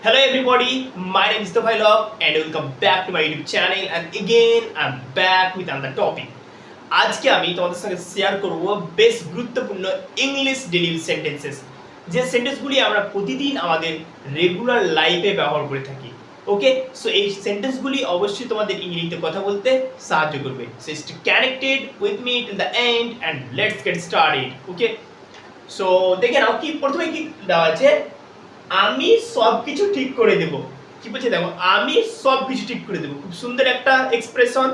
Hello everybody, my name is Tofail Hoque and welcome back to my YouTube channel and again I'm back with another topic. আজকে আমি তোমাদের সঙ্গে share করব বেশ গুরুত্বপূর্ণ English daily sentences যে সেন্টেন্সগুলি আমরা প্রতিদিন আমাদের রেগুলার লাইফে ব্যবহার করে থাকি। ওকে, সো এই সেন্টেন্সগুলি অবশ্যই তোমাদের ইংরেজিতে কথা বলতে সাহায্য করবে। So stay connected with me till the end end let's get started. Okay, so দেখে নাও কি প্রথমে কি দেওয়া আছে, আমি সবকিছু ঠিক করে দেব। কি বলছে দেখো, আমি সবকিছু ঠিক করে দেব। খুব সুন্দর একটা এক্সপ্রেশন,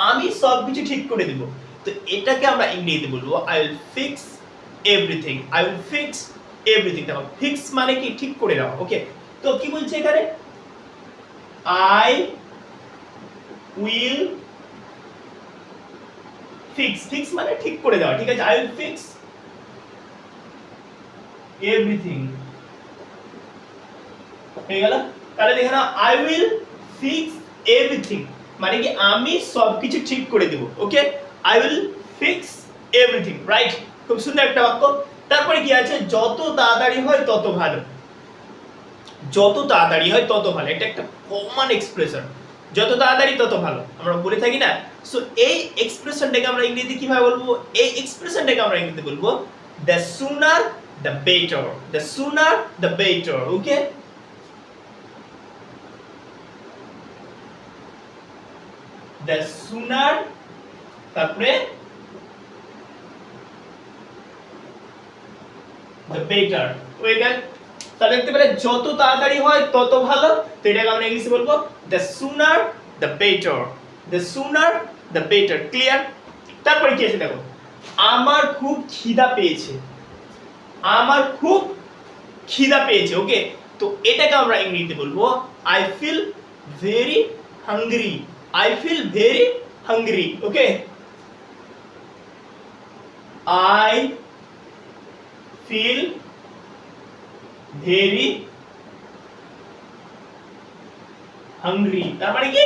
আমি সবকিছু ঠিক করে দেব। তো এটাকে আমরা ইংরেজিতে বলবো I will fix everything. I will fix everything. দেখো ফিক্স মানে কি ঠিক করে দেওয়া। ওকে, তো কি বলছে এখানে, আই উইল ফিক্স। ফিক্স মানে ঠিক করে দেওয়া, ঠিক আছে। আই উইল ফিক্স এভরিথিং হয়ে গেল। তাহলে দেখে নাও, আই উইল ফিক্স এভরিথিং মানে কি আমি সবকিছু ঠিক করে দেব। Okay, I will fix everything, right. খুব সুন্দর একটা বাক্য। তারপরে কি আছে, যত তাড়াতাড়ি হয় তত ভালো। যত তাড়াতাড়ি হয় তত ভালো, এটা একটা কমন এক্সপ্রেশন। যত তাড়াতাড়ি তত ভালো আমরা বলে থাকি না। সো এই এক্সপ্রেশনটাকে আমরা ইংরেজিতে কিভাবে বলবো, এই এক্সপ্রেশনটাকে আমরা ইংরেজিতে বলবো the sooner the better. The sooner the better. Okay, the sooner তারপরে the better। ওই গেল। তাহলে দেখতে পেলে যত তাড়াতাড়ি হয় তত ভালো। তো এটাকে আমরা ইংলিশে বলবো the sooner the better। the sooner the better। Clear? তারপরে কি আছে দেখো, আমার খুব খিদা পেয়েছে। আমার খুব খিদা পেয়েছে। ওকে, তো এটাকে আমরা ইংরেজিতে বলবো I feel very hungry। I feel very hungry. Okay, I feel very hungry। তার মানে কি,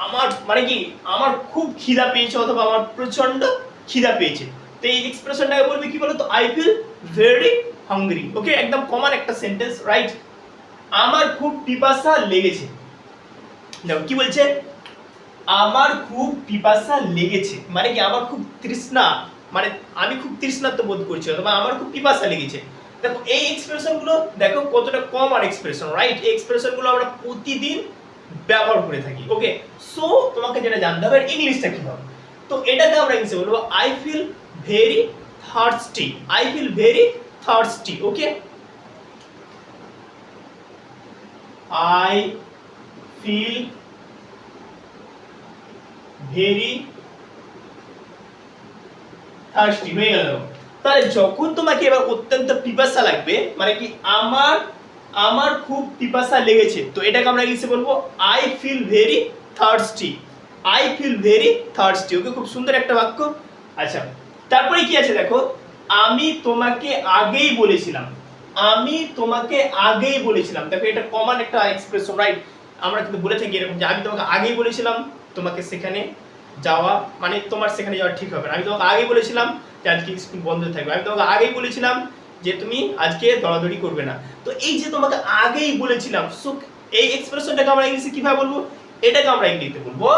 আমার মানে কি আমার খুব খিদা পেয়েছে অথবা আমার প্রচন্ড খিদা পেয়েছে। তো এই এক্সপ্রেশনটাকে বলবে কি বলো তো, I feel very hungry। ওকে, একদম কমন একটা সেন্টেন্স, রাইট। আমার খুব পিপাসা লেগেছে। দেখো কি বলছে, আমার খুব পিপাসা লেগেছে মানে কি আমার খুব তৃষ্ণা, মানে আমি খুব তৃষ্ণার্ত বোধ করছি অথবা আমার খুব পিপাসা লেগেছে। দেখো এই এক্সপ্রেশনগুলো দেখো কতটা কমন এক্সপ্রেশন, রাইট। এই এক্সপ্রেশনগুলো আমরা প্রতিদিন ব্যবহার করে থাকি। ওকে, সো তোমাকে যেটা জানতে হবে ইংলিশটা কি হবে। তো এটাকে আমরা ইংলিশে বলবো I feel very thirsty. I feel very thirsty. Okay, I feel very thirsty হয়ে গেল। তাহলে যখন তোমাকে এবার অত্যন্ত পিপাসা লাগবে মানে কি আমার খুব পিপাসা লেগেছে, তো এটাকে আমরা ইংলিশে বলবো I feel very thirsty. I feel very thirsty. Okay, খুব সুন্দর একটা বাক্য। আচ্ছা, তারপরে কি আছে দেখো, আমি তোমাকে আগেই বলেছিলাম। আমি তোমাকে আগেই বলেছিলাম। দেখো এটা কমন একটা এক্সপ্রেশন, রাইট। আমরা কিন্তু বলে থাকি এরকম যে আমি তোমাকে আগেই বলেছিলাম তোমাকে সেখানে যাওয়া মানে তোমার সেখানে যাওয়া ঠিক হবে না। আমি তোমাকে আগেই বলেছিলাম যে আজকে স্কুল বন্ধ থাকবে। আমি তোমাকে আগেই বলেছিলাম যে তুমি আজকে দৌড়াদৌড়ি করবে না। তো এই যে তোমাকে আগেই বলেছিলাম, সো এই এক্সপ্রেশনটাকে আমরা ইংলিশে কিভাবে বলবো, এটাকে আমরা ইংরেজিতে বলবো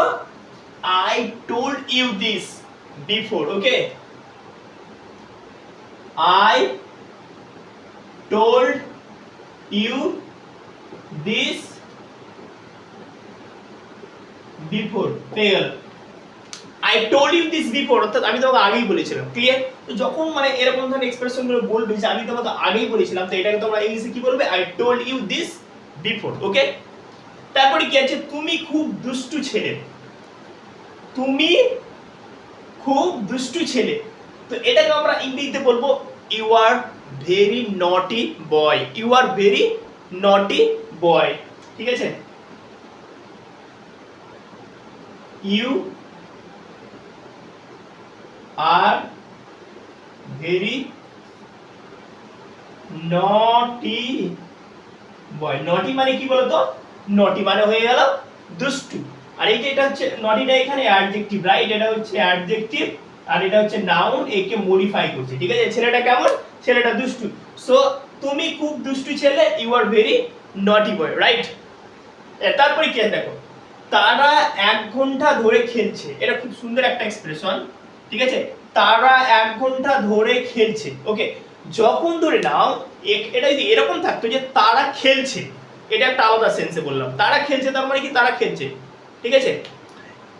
I told you this before. Okay, I told you this before. পেয়ে গেল, I told you this before, অর্থাৎ আমি তোমাকে আগেই বলেছিলাম। ক্লিয়ার? তো যখন মানে এরকম ধরনের এক্সপ্রেশনগুলো বলবে যে আমি তোমাকে আগেই বলেছিলাম, তো এটাকে তোমরা ইংলিশে কি বলবে, I told you this before। ওকে, তারপরে কি আছে, তুমি খুব দুষ্টু ছেলে। তুমি খুব দুষ্টু ছেলে। তো এটাকে আমরা ইংরেজিতে বলবো you are very naughty boy। you are very naughty boy। ঠিক আছে, you are very naughty boy। naughty মানে কি বলতো, naughty মানে হয়ে গেল দুষ্টু। আর এই যে এটা হচ্ছে naughtyটা এখানে অ্যাডজেক্টিভ, রাইট। এটা হচ্ছে অ্যাডজেক্টিভ আর এটা হচ্ছে নাউন, একে মডিফাই করছে। ঠিক আছে, ছেলেটা কেমন, ছেলেটা দুষ্টু। সো তুমি খুব দুষ্টু ছেলে, ইউ আর ভেরি নটি বয়, রাইট? তারপরে কি আছে দেখো, তারা 1 ঘন্টা ধরে খেলছে। এটা খুব সুন্দর একটা এক্সপ্রেশন, ঠিক আছে? তারা 1 ঘন্টা ধরে খেলছে। ওকে, যখন ধরে নাও এটা যদি এরকম থাকতো যে তারা খেলছে, এটা একটা আলাদা সেন্সে বললাম। তারা খেলছে তার মানে কি তারা খেলছে, ঠিক আছে?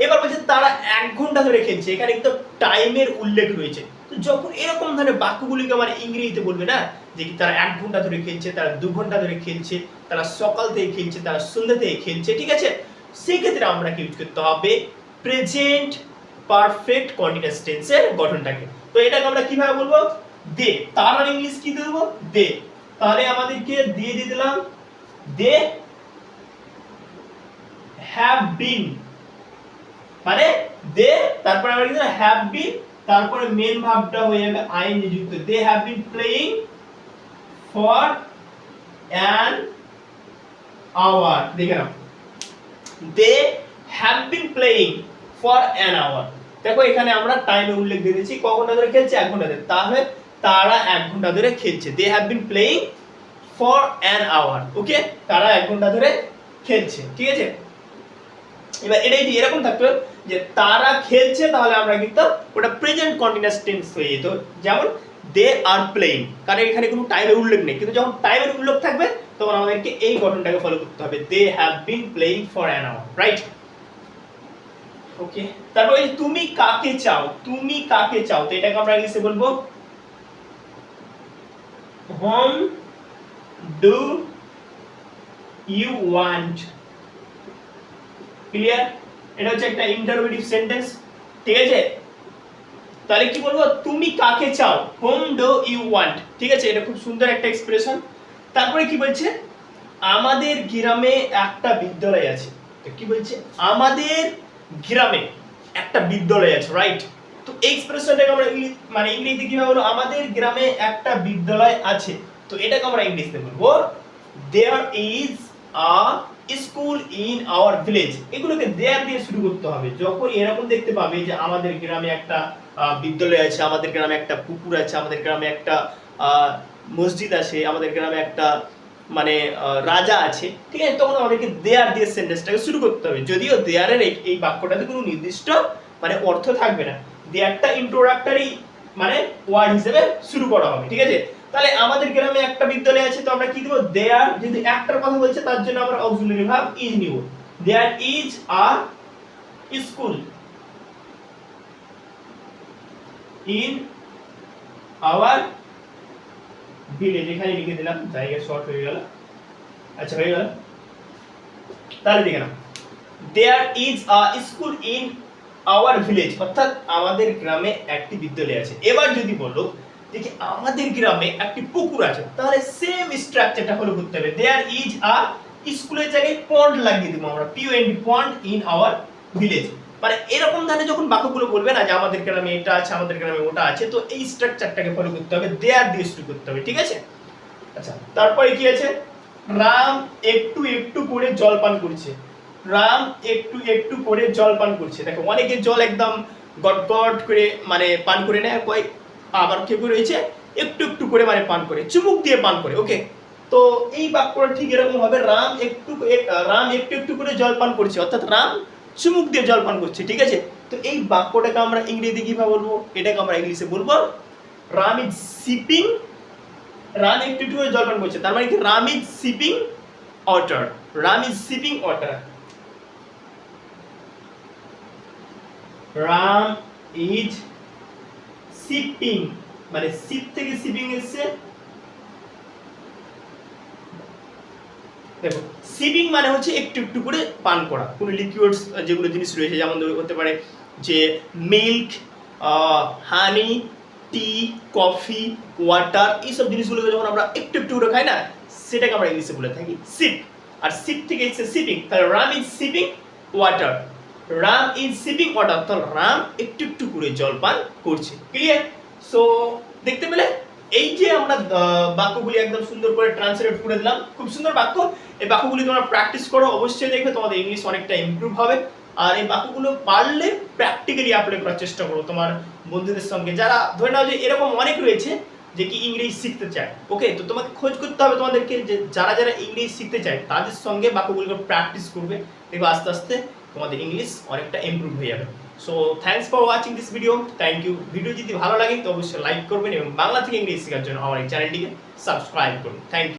এবার বলছে তারা 1 ঘন্টা ধরে খেলছে, এখানে কিন্তু টাইমের উল্লেখ রয়েছে। তো যখন এরকম ধরনের বাক্যগুলিকে মানে ইংরেজিতে বলবে না, যে কি তারা 1 ঘন্টা ধরে খেলছে, তারা 2 ঘন্টা ধরে খেলছে, তারা সকাল থেকে খেলছে, তারা সন্ধ্যা থেকে খেলছে, ঠিক আছে? সেই ক্ষেত্রে আমরা কি ইউজ করতে হবে? প্রেজেন্ট পারফেক্ট কন্টিনিউয়াস টেন্সের গঠনটাকে। তো এটাকে আমরা কিভাবে বলবো? দে। তার ইংলিশ কি দেবো? দে। তাহলে আমাদেরকে দিয়ে দিলাম দে হ্যাভ বিন, মানে দে তারপরে আমরা কি হ্যাভ বিন, তারপরে মেন ভার্বটা হয়ে যাবে আইএনজি যুক্ত। They have been playing for an hour. দেখে নাও, they have been playing for an hour. দেখো এখানে আমরা টাইমের উল্লেখ দিয়ে দিয়েছি, ক ঘন্টা ধরে খেলছে? 1 ঘন্টা ধরে। তাহলে তারা 1 ঘন্টা ধরে খেলছে। They have been playing for an hour. Okay, তারা 1 ঘন্টা ধরে খেলছে, ঠিক আছে? এবার এটা যদি এরকম থাকতো যে তারা খেলছে, তাহলে আমরা কিন্তু ওটা প্রেজেন্ট কন্টিনিউয়াস টেন্স হয়ে যেত, যেমন দে আর প্লেইং, কারণ এখানে কোনো টাইমের উল্লেখ নেই। কিন্তু যখন টাইমের উল্লেখ থাকবে তখন আমাদেরকে এই গঠনটাকে ফলো করতে হবে, they have been playing for an hour, right? Okay, তারপর তুমি কাকে চাও? তুমি কাকে চাও? তো এটাকে আমরা ইংলিশে বলবো whom do you want? Clear? এটা হচ্ছে একটা ইন্টারোগেটিভ সেন্টেন্স, ঠিক আছে? তাহলে কি বলবো? তুমি কাকে চাও, whom do you want, ঠিক আছে? এটা খুব সুন্দর একটা এক্সপ্রেশন। তারপরে কি বলছে? আমাদের গ্রামে একটা বিদ্যালয় আছে। তো কি বলছে? আমাদের গ্রামে একটা বিদ্যালয় আছে, রাইট? তো এই এক্সপ্রেশনটাকে আমরা মানে ইংরেজিতে কিভাবে বলবো? আমাদের গ্রামে একটা বিদ্যালয় আছে। তো এটাকে আমরা ইংলিশে বলবো there is a school in our village. এগুলোকে দেয়ার দিয়ে শুরু করতে হবে। যখন এরকম দেখতে পাবে যে আমাদের গ্রামে একটা বিদ্যালয় আছে, আমাদের গ্রামে একটা পুকুর আছে, আমাদের গ্রামে একটা মসজিদ আছে, আমাদের গ্রামে একটা মানে রাজা আছে, ঠিক আছে? তখন আমাদেরকে দেয়ার দিয়ে সেন্টেন্সটাকে শুরু করতে হবে। যদিও দেয়ারের এই বাক্যটাতে কোনো নির্দিষ্ট মানে অর্থ থাকবে না, দেয়ারটা ইন্ট্রোডাক্টরি মানে ওয়ার্ড হিসেবে শুরু করা হবে, ঠিক আছে? তাহলে আমাদের গ্রামে একটা বিদ্যালয় আছে, তো আমরা কি দেব? দেয়ার। যদি একটার কথা বলছে তার জন্য আমরা অক্সিলারি ভার্ব ইজ নিব। There is a school in our village. এখানে লিখে দিলাম, জায়গা শর্ট হয়ে গেল। আচ্ছা, হয়ে গেল। তাহলে দেখে নাও, there is a school in our village, অর্থাৎ আমাদের গ্রামে একটি বিদ্যালয় আছে। এবার যদি বলো দেখি আমাদের গ্রামে একটি পুকুর আছে, তাহলে সেম স্ট্রাকচারটা ফলো করতে হবে। দেয়ার ইজ আ স্কুলের জায়গায় পন্ড লাগিয়ে দেবো আমরা, পিওএনডি, পন্ড ইন আওয়ার ভিলেজ। মানে এরকম ধরনের যখন বাক্যগুলো বলবে না যে আমাদের গ্রামে এটা আছে, আমাদের গ্রামে ওটা আছে, তো এই স্ট্রাকচারটাকে ফলো করতে হবে, দেয়ার দিয়ে শুরু করতে হবে, ঠিক আছে? আচ্ছা, তারপরে কি আছে? রাম একটু একটু করে জল পান করছে। রাম একটু একটু করে জল পান করছে। দেখো অনেকে জল একদম গটগট করে মানে পান করে নেয়, কয় আবার কেউ রয়েছে একটু একটু করে মানে পান করে, চুমুক দিয়ে পান করে। ওকে, তো এই বাক্যটা ঠিক এরকম হবে, রাম একটু একটু করে জল পান করছে, অর্থাৎ রাম চুমুক দিয়ে জল পান করছে, ঠিক আছে? তো এই বাক্যটাকে আমরা ইংরেজিতে কিভাবে বলবো? এটাকে আমরা ইংলিশে বলবো রাম ইজ সিপিং। রাম একটু একটু করে জল পান করছে, তার মানে কি? Ram is sipping water. Ram is sipping water. Ram is sipping, মানে সিপ থেকে সিপিং এসেছে। দেখো সিপিং মানে হচ্ছে একটু একটু করে পান করা। কোন লিকুইডস যেগুলো জিনিস রয়েছে, যেমন হতে পারে যে মিল্ক, হানি, টি, কফি, ওয়াটার, এইসব জিনিসগুলোকে যখন আমরা একটু একটু করে খাই না, সেটাকে আমরা ইংলিশে বলে থাকি সিপ। আর সিপ থেকে এসেছে সিপিং, তাহলে Ram is sipping water. Ram is sipping water, তাহলে রাম একটু একটু করে জল পান করছে। ক্লিয়ার? সো দেখতে পেলে এই যে আমরা বাক্যগুলি একদম সুন্দর করে ট্রান্সলেট করে দিলাম, খুব সুন্দর বাক্য। এই বাক্যগুলি তোমরা প্র্যাকটিস করো, অবশ্যই দেখবে তোমাদের ইংলিশ অনেকটা ইমপ্রুভ হবে। আর এই বাক্যগুলো পারলে প্র্যাকটিক্যালি অ্যাপ্লাই করার চেষ্টা করো তোমার বন্ধুদের সঙ্গে, যারা ধরে নাও যে এরকম অনেক রয়েছে যে কি ইংরেজি শিখতে চায়। ওকে, তো তোমাকে খোঁজ করতে হবে তোমাদেরকে যে যারা যারা ইংরেজি শিখতে চায় তাদের সঙ্গে বাক্যগুলো প্র্যাকটিস করবে, দেখবে আস্তে আস্তে তোমাদের ইংলিশ অনেকটা ইমপ্রুভ হয়ে যাবে। So thanks for watching this video, thank you. Video যদি ভালো লাগে তো অবশ্যই লাইক করবেন এবং বাংলা থেকে ইংরেজি শেখার জন্য আমার এই চ্যানেলটিকে সাবস্ক্রাইব করুন। Thank you.